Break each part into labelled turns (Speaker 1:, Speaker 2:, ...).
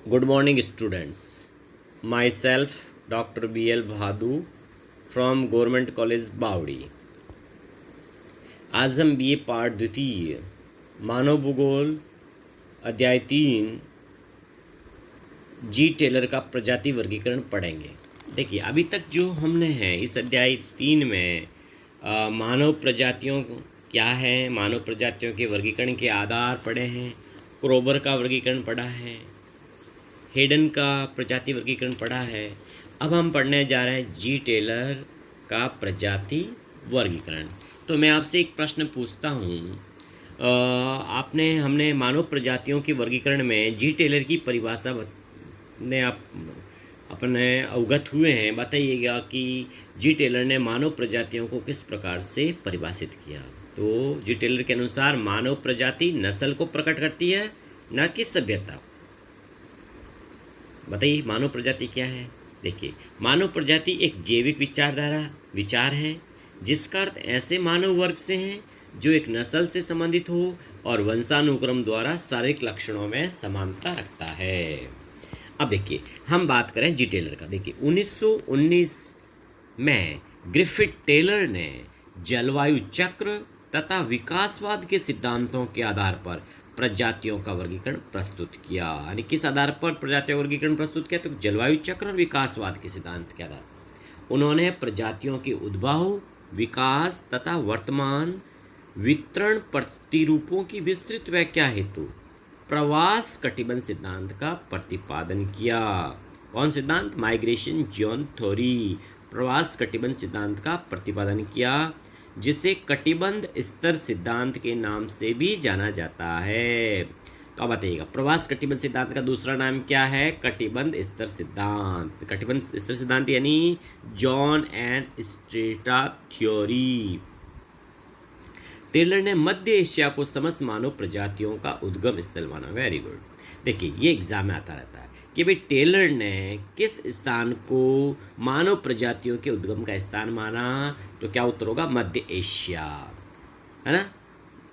Speaker 1: Good morning, students. Myself, Dr. B.L. Bhadu from Government College बावड़ी। आज हम BA पाठ द्वितीय मानव भूगोल अध्याय 3 जी टेलर का प्रजाति वर्गीकरण पढ़ेंगे। देखिए, अभी तक जो हमने है इस अध्याय 3 में मानव प्रजातियों क्या है, मानव प्रजातियों के वर्गीकरण के आधार पढ़े हैं, क्रोबर का वर्गीकरण पढ़ा है, हेडन का प्रजाति वर्गीकरण पढ़ा है। अब हम पढ़ने जा रहे हैं जी टेलर का प्रजाति वर्गीकरण। तो मैं आपसे एक प्रश्न पूछता हूँ, हमने मानव प्रजातियों के वर्गीकरण में जी टेलर की परिभाषा ने आप अपने अवगत हुए हैं। बताइएगा कि जी टेलर ने मानव प्रजातियों को किस प्रकार से परिभाषित किया। तो जी टेलर के अनुसार मानव प्रजाति नस्ल को प्रकट करती है, न कि सभ्यता। बताइए मानव प्रजाति क्या है। देखिए, मानव प्रजाति एक जैविक विचार है जिसका अर्थ ऐसे मानव वर्ग से है जो एक नस्ल से संबंधित हो और वंशानुक्रम द्वारा शारीरिक लक्षणों में समानता रखता है। अब देखिए, हम बात करें जी टेलर का। देखिए, 1919 में ग्रिफिथ टेलर ने जलवायु चक्र तथा विकासवाद के सिद्धांतों के आधार पर प्रजातियों का वर्गीकरण प्रस्तुत किया। यानी किस आधार पर प्रजातियों का वर्गीकरण प्रस्तुत किया? तो जलवायु चक्र और विकासवाद के सिद्धांत के आधार पर उन्होंने प्रजातियों के उद्भव, विकास तथा वर्तमान वितरण प्रतिरूपों की विस्तृत व्याख्या हेतु प्रवास कटिबंध सिद्धांत का प्रतिपादन किया। कौन सिद्धांत? Migration zone theory. प्रवास कटिबंध सिद्धांत का प्रतिपादन किया, जिसे कटिबंध स्तर सिद्धांत के नाम से भी जाना जाता है। तो अब बताइएगा, प्रवास कटिबंध सिद्धांत का दूसरा नाम क्या है? कटिबंध स्तर सिद्धांत। कटिबंध स्तर सिद्धांत यानी zone and strata theory. Taylor ने मध्य एशिया को समस्त मानव प्रजातियों का उद्गम स्थल माना। Very good. देखिए, ये एग्जाम में आता रहता है कि भाई टेलर ने किस स्थान को मानव प्रजातियों के उद्गम का स्थान माना। तो क्या उत्तर होगा? मध्य एशिया, है ना।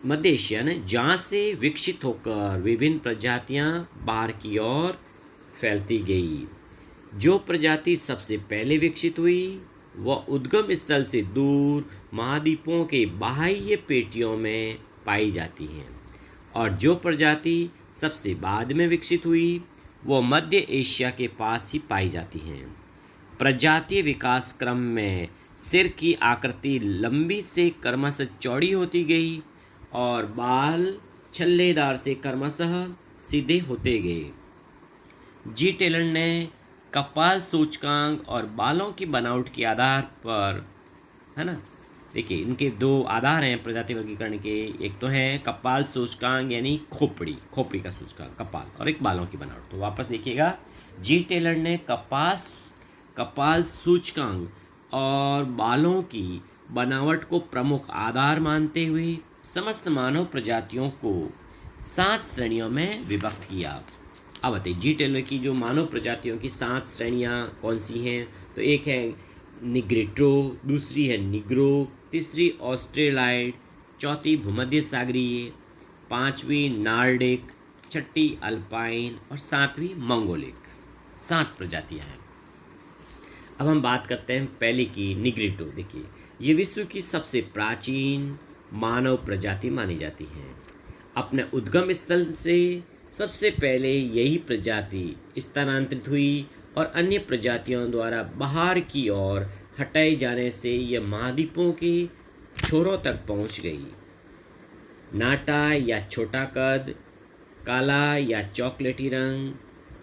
Speaker 1: मध्य एशिया ने जहाँ से विकसित होकर विभिन्न प्रजातियाँ बाहर की ओर फैलती गई। जो प्रजाति सबसे पहले विकसित हुई वह उद्गम स्थल से दूर महाद्वीपों के बाह्य पेटियों में पाई जाती हैं, और जो प्रजाति सबसे बाद में विकसित हुई वो मध्य एशिया के पास ही पाई जाती हैं। प्रजातीय विकास क्रम में सिर की आकृति लंबी से क्रमशः चौड़ी होती गई और बाल छल्लेदार से क्रमशः सीधे होते गए। जी टेलर ने कपाल सूचकांक और बालों की बनावट के आधार पर, है ना, देखिए इनके दो आधार हैं प्रजाति वर्गीकरण के। एक तो है कपाल सूचकांक यानी खोपड़ी का सूचकांक कपाल, और एक बालों की बनावट। तो वापस देखिएगा, जी टेलर ने कपाल सूचकांक और बालों की बनावट को प्रमुख आधार मानते हुए समस्त मानव प्रजातियों को 7 श्रेणियों में विभक्त किया। अब बताइए, जी टेलर की जो मानव प्रजातियों की 7 श्रेणियाँ कौन सी हैं? तो एक है निग्रिटो, दूसरी है निग्रो, तीसरी ऑस्ट्रेलाइड, चौथी भूमध्य सागरीय, पांचवी नॉर्डिक, छठी अल्पाइन और सातवीं मंगोलिक। 7 प्रजातियां हैं। अब हम बात करते हैं पहले की, निग्रिटो। देखिए, ये विश्व की सबसे प्राचीन मानव प्रजाति मानी जाती है। अपने उद्गम स्थल से सबसे पहले यही प्रजाति स्थानांतरित हुई और अन्य प्रजातियों द्वारा बाहर की ओर हटाए जाने से यह महाद्वीपों के छोरों तक पहुंच गई। नाटा या छोटा कद, काला या चॉकलेटी रंग,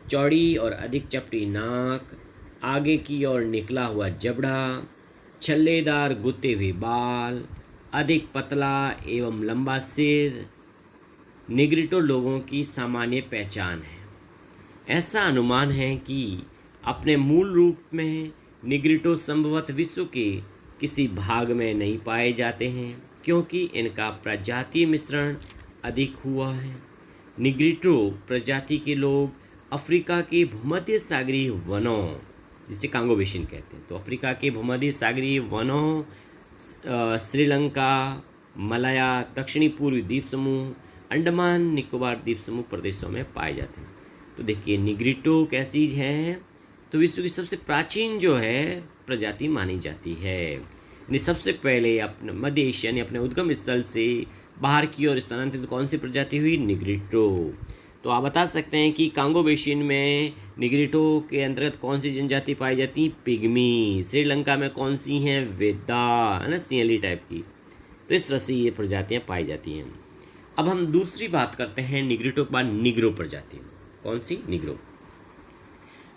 Speaker 1: चौड़ी और अधिक चपटी नाक, आगे की ओर निकला हुआ जबड़ा, छल्लेदार गुत्ते हुए बाल, अधिक पतला एवं लंबा सिर निग्रिटो लोगों की सामान्य पहचान है। ऐसा अनुमान है कि अपने मूल रूप में निग्रिटो संभवतः विश्व के किसी भाग में नहीं पाए जाते हैं, क्योंकि इनका प्रजातीय मिश्रण अधिक हुआ है। निग्रिटो प्रजाति के लोग अफ्रीका के भूमध्य सागरीय वनों, जिसे कांगो बेसिन कहते हैं, तो अफ्रीका के भूमध्य सागरीय वनों, श्रीलंका, मलाया, दक्षिणी पूर्वी द्वीप समूह, अंडमान निकोबार द्वीप समूह प्रदेशों में पाए जाते हैं। तो देखिए निग्रिटो कैसी है, तो विश्व की सबसे प्राचीन जो है प्रजाति मानी जाती है। यानी सबसे पहले अपने मध्य एशिया यानी अपने उद्गम स्थल से बाहर की ओर स्थानांतरित कौन सी प्रजाति हुई? निग्रिटो। तो आप बता सकते हैं कि कांगो बेसिन में निग्रिटो के अंतर्गत कौन सी जनजाति पाई जाती है? पिग्मी। श्रीलंका में कौन सी हैं? वेदा, है ना, सियली टाइप की। तो इस तरह से ये प्रजातियाँ पाई जाती हैं। अब हम दूसरी बात करते हैं निग्रिटो के बाद निग्रो प्रजाति। कौन सी? निग्रो।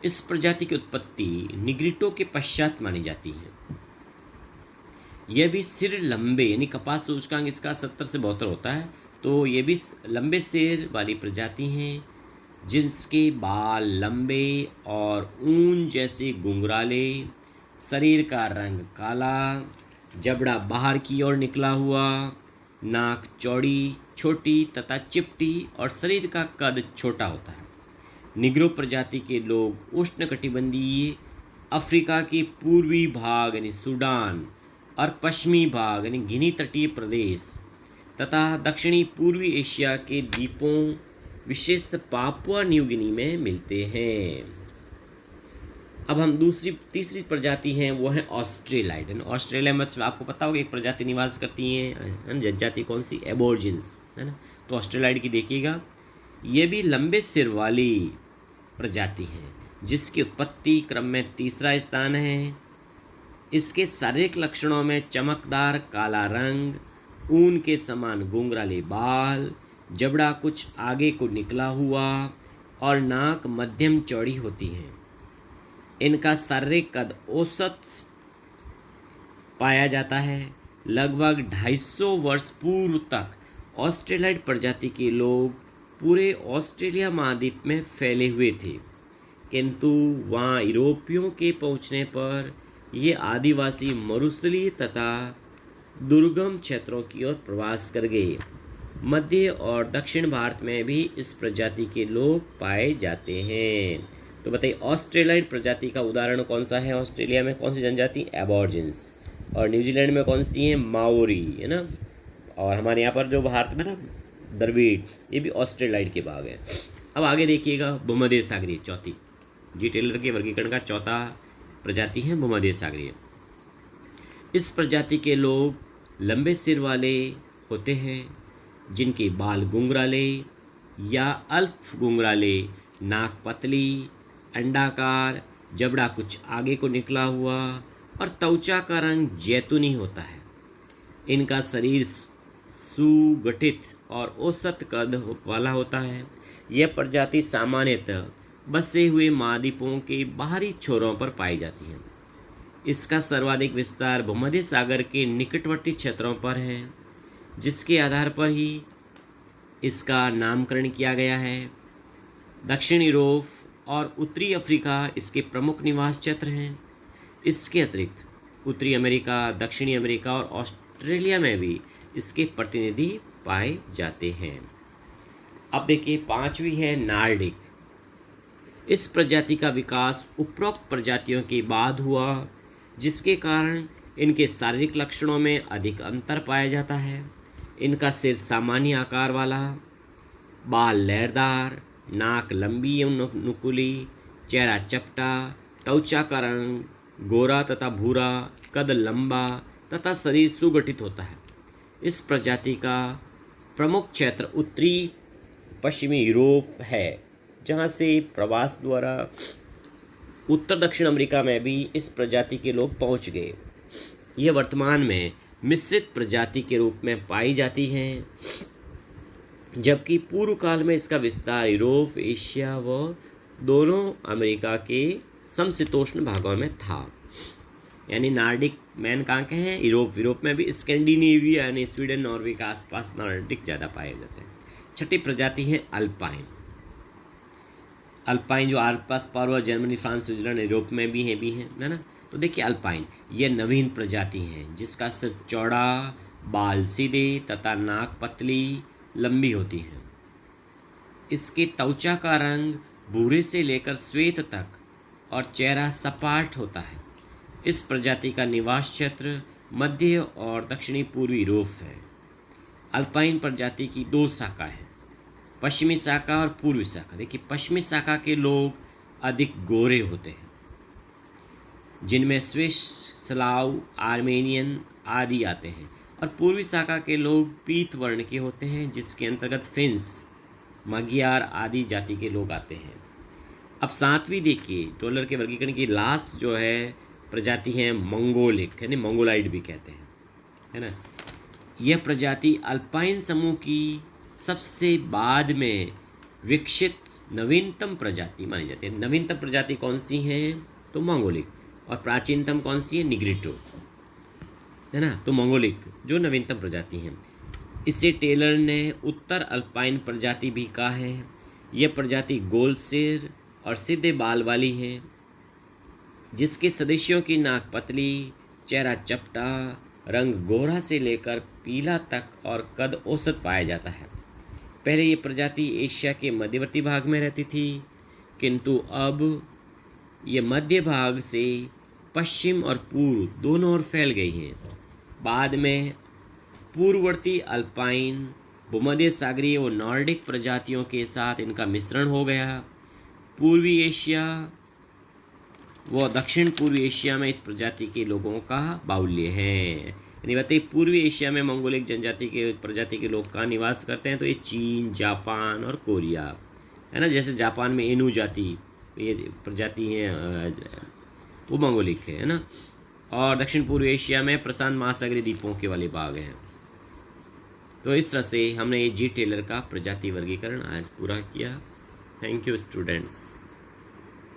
Speaker 1: इस प्रजाति की उत्पत्ति निग्रिटो के पश्चात मानी जाती है। यह भी सिर लंबे यानी कपास सूचकांक इसका 70 से 72 होता है, तो ये भी लंबे सिर वाली प्रजाति हैं जिसके बाल लंबे और ऊन जैसे घुंघराले, शरीर का रंग काला, जबड़ा बाहर की ओर निकला हुआ, नाक चौड़ी छोटी तथा चिपटी और शरीर का कद छोटा होता है। निग्रो प्रजाति के लोग उष्णकटिबंधीय अफ्रीका के पूर्वी भाग यानी सूडान और पश्चिमी भाग यानी गिनी तटीय प्रदेश तथा दक्षिणी पूर्वी एशिया के द्वीपों विशेषतः पापुआ न्यू गिनी में मिलते हैं। अब हम तीसरी प्रजाति हैं, वो है ऑस्ट्रेलाइड। ऑस्ट्रेलिया में आपको पता होगा एक प्रजाति निवास करती हैं, जनजाति कौन सी? एबोर्जिन्स, है ना। तो ऑस्ट्रेलाइड की देखिएगा, ये भी लंबे सिर वाली प्रजाति है जिसकी उत्पत्ति क्रम में तीसरा स्थान है। इसके शारीरिक लक्षणों में चमकदार काला रंग, ऊन के समान घुंघराले बाल, जबड़ा कुछ आगे को निकला हुआ और नाक मध्यम चौड़ी होती है। इनका शारीरिक कद औसत पाया जाता है। लगभग 250 वर्ष पूर्व तक ऑस्ट्रेलाइड प्रजाति के लोग पूरे ऑस्ट्रेलिया महाद्वीप में फैले हुए थे, किंतु वहाँ यूरोपियों के पहुँचने पर ये आदिवासी मरुस्थलीय तथा दुर्गम क्षेत्रों की ओर प्रवास कर गए। मध्य और दक्षिण भारत में भी इस प्रजाति के लोग पाए जाते हैं। तो बताइए ऑस्ट्रेलाइड प्रजाति का उदाहरण कौन सा है? ऑस्ट्रेलिया में कौन सी जनजाति? एबॉर्जिन्स। और न्यूजीलैंड में कौन सी है? माओरी, है ना। और हमारे यहाँ पर जो भारत में ना द्रविड़, ये भी ऑस्ट्रेलाइड के भाग हैं। अब आगे देखिएगा भूमध्य सागरीय, चौथी जी टेलर के वर्गीकरण का चौथा प्रजाति है भूमध्य सागरीय। इस प्रजाति के लोग लंबे सिर वाले होते हैं जिनके बाल घुंघराले या अल्प घुंघराले, नाक पतली, अंडाकार, जबड़ा कुछ आगे को निकला हुआ और त्वचा का रंग जैतूनी होता है। इनका शरीर सुगठित और औसत कद वाला होता है। यह प्रजाति सामान्यतः बसे हुए महाद्वीपों के बाहरी छोरों पर पाई जाती है। इसका सर्वाधिक विस्तार भूमध्य सागर के निकटवर्ती क्षेत्रों पर है, जिसके आधार पर ही इसका नामकरण किया गया है। दक्षिण यूरोप और उत्तरी अफ्रीका इसके प्रमुख निवास क्षेत्र हैं। इसके अतिरिक्त उत्तरी अमेरिका, दक्षिणी अमेरिका और ऑस्ट्रेलिया में भी इसके प्रतिनिधि पाए जाते हैं। अब देखिए पांचवी है नार्डिक। इस प्रजाति का विकास उपरोक्त प्रजातियों के बाद हुआ, जिसके कारण इनके शारीरिक लक्षणों में अधिक अंतर पाया जाता है। इनका सिर सामान्य आकार वाला, बाल लहरदार, नाक लंबी एवं नुकीली, चेहरा चपटा, त्वचा का रंग गोरा तथा भूरा, कद लंबा तथा शरीर सुगठित होता है। इस प्रजाति का प्रमुख क्षेत्र उत्तरी पश्चिमी यूरोप है, जहाँ से प्रवास द्वारा उत्तर दक्षिण अमेरिका में भी इस प्रजाति के लोग पहुँच गए। यह वर्तमान में मिश्रित प्रजाति के रूप में पाई जाती है, जबकि पूर्व काल में इसका विस्तार यूरोप, एशिया व दोनों अमेरिका के समशीतोष्ण भागों में था। यानी नार्डिक मैन कहाँ के हैं? यूरोप में भी स्कैंडिनेविया यानी स्वीडन, नॉर्वे के आसपास नार्डिक ज़्यादा पाए जाते हैं। छठी प्रजाति है अल्पाइन। अल्पाइन जो आसपास पर्वत, जर्मनी, फ्रांस, स्विट्जरलैंड, यूरोप में भी है ना। तो देखिए अल्पाइन ये नवीन प्रजाति है जिसका सिर चौड़ा, बाल सीधे तथा नाक पतली लंबी होती है। इसके त्वचा का रंग भूरे से लेकर श्वेत तक और चेहरा सपाट होता है। इस प्रजाति का निवास क्षेत्र मध्य और दक्षिणी पूर्वी यूरोप है। अल्पाइन प्रजाति की दो शाखा है, पश्चिमी शाखा और पूर्वी शाखा। देखिए पश्चिमी शाखा के लोग अधिक गोरे होते हैं, जिनमें स्विस, स्लाव, आर्मेनियन आदि आते हैं, और पूर्वी शाखा के लोग पीत वर्ण के होते हैं, जिसके अंतर्गत फिन्स, मगियार आदि जाति के लोग आते हैं। अब सातवीं देखिए टोलर के वर्गीकरण की लास्ट जो है प्रजाति है मंगोलिक, यानी मंगोलाइड भी कहते हैं, है ना। यह प्रजाति अल्पाइन समूह की सबसे बाद में विकसित नवीनतम प्रजाति मानी जाती है। नवीनतम प्रजाति कौन सी है? तो मंगोलिक। और प्राचीनतम कौन सी है? निग्रिटो, है ना। तो मंगोलिक जो नवीनतम प्रजाति है। इसे टेलर ने उत्तर अल्पाइन प्रजाति भी कहा है। यह प्रजाति गोल सिर और सीधे बाल वाली है, जिसके सदस्यों की नाक पतली, चेहरा चपटा, रंग गोरा से लेकर पीला तक और कद औसत पाया जाता है। पहले ये प्रजाति एशिया के मध्यवर्ती भाग में रहती थी, किंतु अब ये मध्य भाग से पश्चिम और पूर्व दोनों ओर फैल गई हैं। बाद में पूर्ववर्ती अल्पाइन, भूमध्य सागरीय और नॉर्डिक प्रजातियों के साथ इनका मिश्रण हो गया। पूर्वी एशिया व दक्षिण पूर्वी एशिया में इस प्रजाति के लोगों का बाहुल्य है। यानी बताइए पूर्वी एशिया में मंगोलिक जनजाति के प्रजाति के लोग का निवास करते हैं, तो ये चीन, जापान और कोरिया, है ना। जैसे जापान में एनु जाति ये प्रजाति है वो मंगोलिक है ना। और दक्षिण पूर्व एशिया में प्रशांत महासागरीय द्वीपों के वाले भाग हैं। तो इस तरह से हमने ये जी टेलर का प्रजाति वर्गीकरण आज पूरा किया। Thank you students.